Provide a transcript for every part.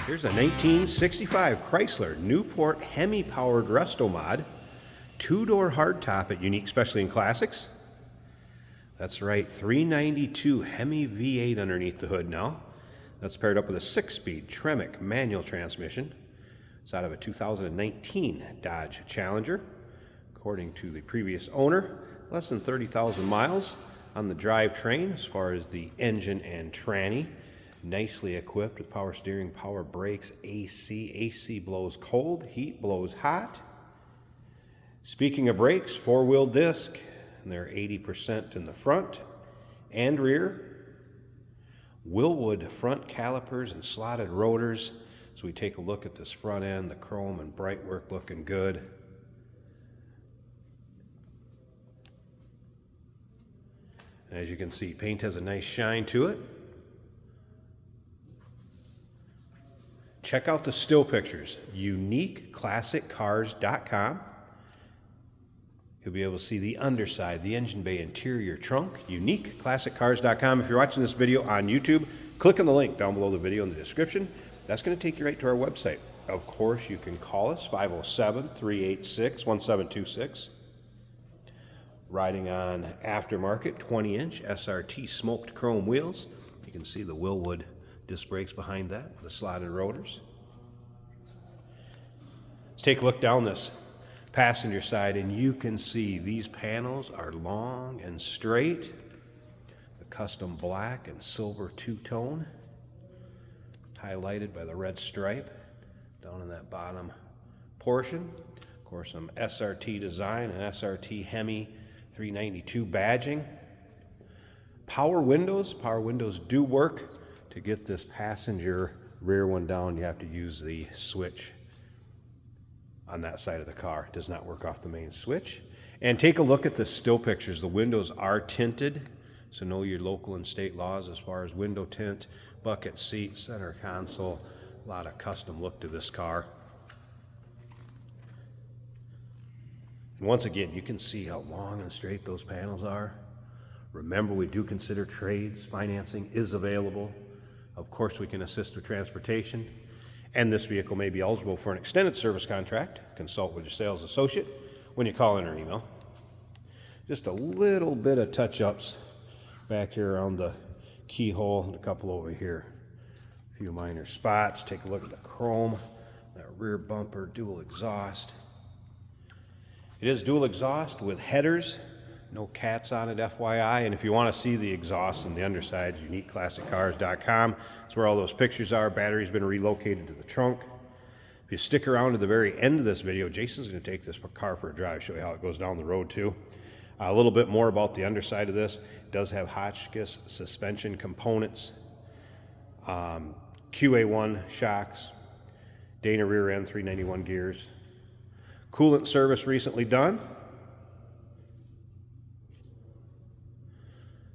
Here's a 1965 Chrysler Newport Hemi powered Restomod, two-door hardtop at Unique Specialty and Classics. That's right, 392 Hemi V8 underneath the hood now. That's paired up with a 6-speed Tremec manual transmission. It's out of a 2019 Dodge Challenger. According to the previous owner, less than 30,000 miles on the drivetrain as far as the engine and tranny. Nicely equipped with power steering, power brakes, AC. AC blows cold, heat blows hot. Speaking of brakes, 4-wheel disc, and they're 80% in the front and rear. Willwood front calipers and slotted rotors. So we take a look at this front end, the chrome and bright work looking good. As you can see, paint has a nice shine to it. Check out the still pictures, uniqueclassiccars.com. You'll be able to see the underside, the engine bay, interior, trunk, uniqueclassiccars.com. If you're watching this video on YouTube, click on the link down below the video in the description. That's going to take you right to our website. Of course, you can call us, 507-386-1726. Riding on aftermarket 20-inch SRT smoked chrome wheels. You can see the Willwood disc brakes behind that, the slotted rotors. Let's take a look down this passenger side, and you can see these panels are long and straight. The custom black and silver two-tone, highlighted by the red stripe down in that bottom portion. Of course, some SRT design and SRT Hemi 392 badging. Power windows do work. To get this passenger rear one down, you have to use the switch on that side of the car. It does not work off the main switch. And take a look at the still pictures. The windows are tinted, so know your local and state laws as far as window tint, bucket seat, center console. A lot of custom look to this car. And once again, you can see how long and straight those panels are. Remember, we do consider trades. Financing is available. Of course, we can assist with transportation. And this vehicle may be eligible for an extended service contract. Consult with your sales associate when you call in or email. Just a little bit of touch-ups back here around the keyhole and a couple over here. A few minor spots. Take a look at the chrome, that rear bumper, dual exhaust. It is dual exhaust with headers. No cats on it, FYI. And if you want to see the exhaust and the undersides, uniqueclassiccars.com. That's where all those pictures are. Battery's been relocated to the trunk. If you stick around to the very end of this video, Jason's going to take this car for a drive, show you how it goes down the road too. A little bit more about the underside of this. It does have Hotchkiss suspension components, QA1 shocks, Dana rear end 391 gears. Coolant service recently done.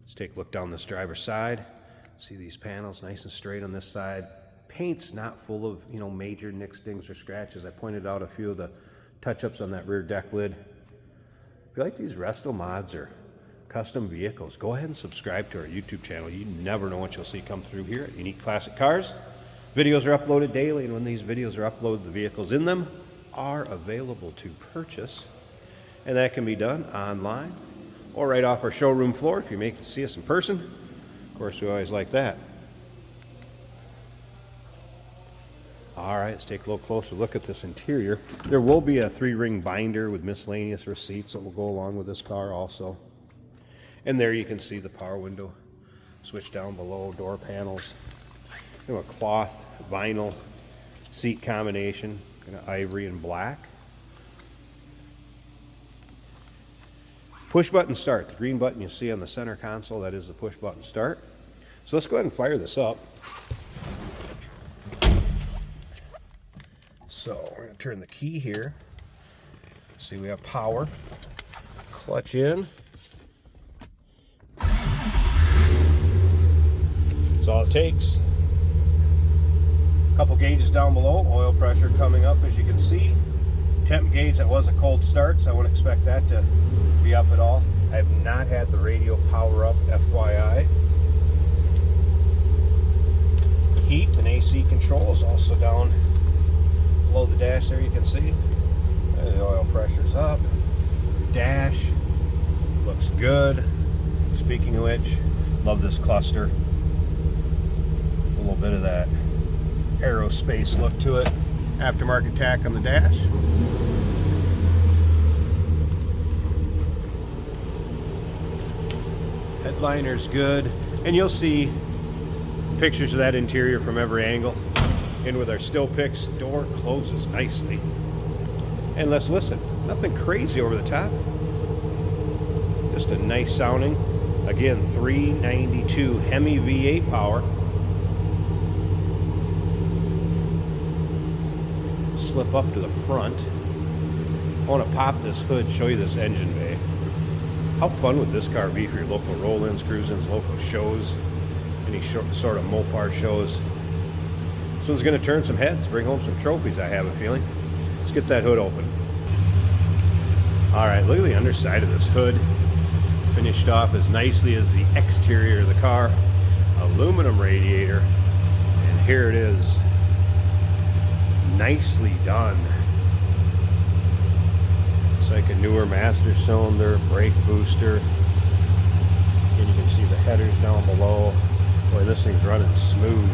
Let's take a look down this driver's side. See these panels nice and straight on this side. Paint's not full of, major nicks, dings, or scratches. I pointed out a few of the touch-ups on that rear deck lid. If you like these Restomods or custom vehicles, go ahead and subscribe to our YouTube channel. You never know what you'll see come through here at Unique Classic Cars. Videos are uploaded daily, and when these videos are uploaded, the vehicles in them are available to purchase. And that can be done online or right off our showroom floor if you make it see us in person. Of course, we always like that. All right, let's take a little closer look at this interior. There will be a 3-ring binder with miscellaneous receipts that will go along with this car also. And there you can see the power window switch down below, door panels. A cloth, vinyl seat combination, ivory and black. Push button start, the green button you see on the center console, that is the push button start. So let's go ahead and fire this up. So we're going to turn the key here. See, we have power. Clutch in. That's all it takes. A couple gauges down below, oil pressure coming up as you can see. Temp gauge, that was a cold start, so I wouldn't expect that to be up at all. I have not had the radio power up, FYI. heat and AC controls. Also down below the dash there you can see the oil pressure's up. Dash looks good. Speaking of which, love this cluster. A little bit of that aerospace look to it. Aftermarket tack on the dash. Headliner's good, and you'll see pictures of that interior from every angle. In with our still pics, door closes nicely. And let's listen, nothing crazy over the top. Just a nice sounding. Again, 392 Hemi V8 power. Slip up to the front. I want to pop this hood, show you this engine bay. How fun would this car be for your local roll-ins, cruise-ins, local shows, any sort of Mopar shows? This one's going to turn some heads, bring home some trophies, I have a feeling. Let's get that hood open. All right, look at the underside of this hood. Finished off as nicely as the exterior of the car. Aluminum radiator. And here it is. Nicely done. It's like a newer master cylinder, brake booster. And you can see the headers down below. Boy, this thing's running smooth.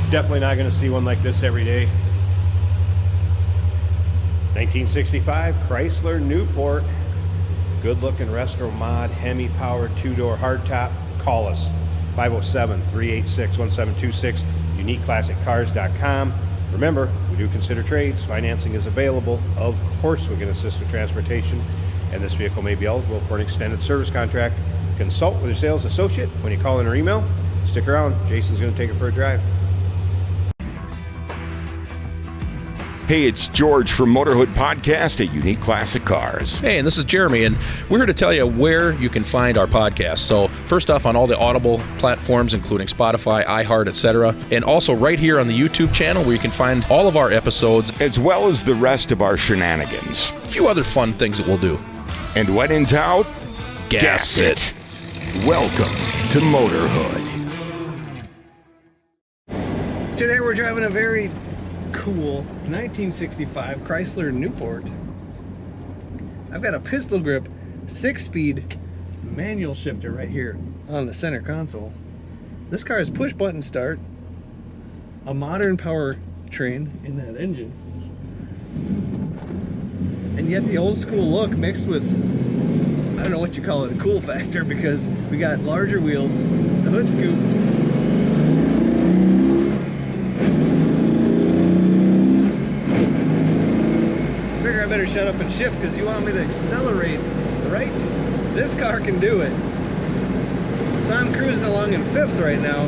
Definitely not going to see one like this every day. 1965 Chrysler Newport. Good looking Restomod Hemi powered 2-door hardtop. Call us 507-386-1726, uniqueclassiccars.com. Remember, we do consider trades. Financing is available. Of course, we can assist with transportation, and this vehicle may be eligible for an extended service contract. Consult with your sales associate when you call in or email. Stick around. Jason's going to take it for a drive. Hey, it's George from Motorhood Podcast at Unique Classic Cars. Hey, and this is Jeremy, and we're here to tell you where you can find our podcast. So first off, on all the Audible platforms, including Spotify, iHeart, etc., and also right here on the YouTube channel where you can find all of our episodes, as well as the rest of our shenanigans. A few other fun things that we'll do. And when in doubt, gas it. Welcome to Motorhood. Today we're driving a very cool 1965 Chrysler Newport. I've got a pistol grip 6-speed manual shifter right here on the center console. This car is push button start, a modern power train in that engine, and yet the old school look mixed with, I don't know what you call it, a cool factor, because we got larger wheels, the hood scoop, I better shut up and shift because you want me to accelerate, right? This car can do it. So I'm cruising along in 5th right now.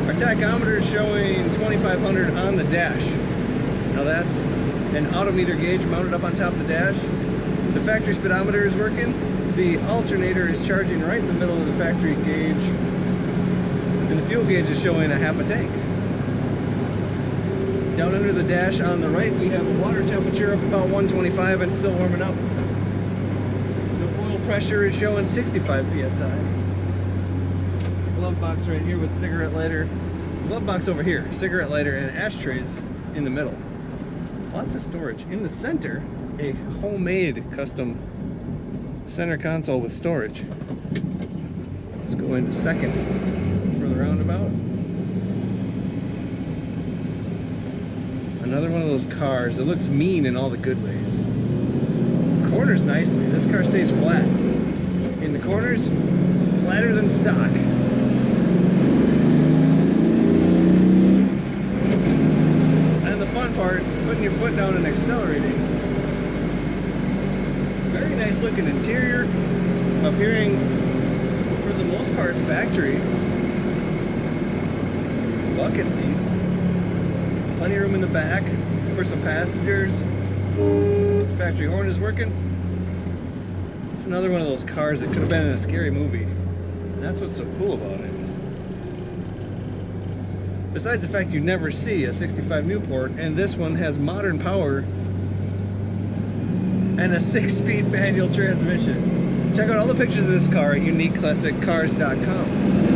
Our tachometer is showing 2500 on the dash. Now that's an odometer gauge mounted up on top of the dash. The factory speedometer is working. The alternator is charging right in the middle of the factory gauge. And the fuel gauge is showing a half a tank. Down under the dash on the right, we have a water temperature of about 125 and still warming up. The oil pressure is showing 65 psi. Glove box right here with cigarette lighter. Glove box over here, cigarette lighter and ashtrays in the middle. Lots of storage. In the center, a homemade custom center console with storage. Let's go into 2nd for the roundabout. Another one of those cars that looks mean in all the good ways. Corners nicely. This car stays flat. In the corners, flatter than stock. And the fun part, putting your foot down and accelerating. Very nice looking interior. Appearing, for the most part, factory. Bucket seats. Plenty of room in the back for some passengers. Factory horn is working. It's another one of those cars that could have been in a scary movie. And that's what's so cool about it. Besides the fact you never see a 65 Newport, and this one has modern power and a 6-speed manual transmission. Check out all the pictures of this car at uniqueclassiccars.com.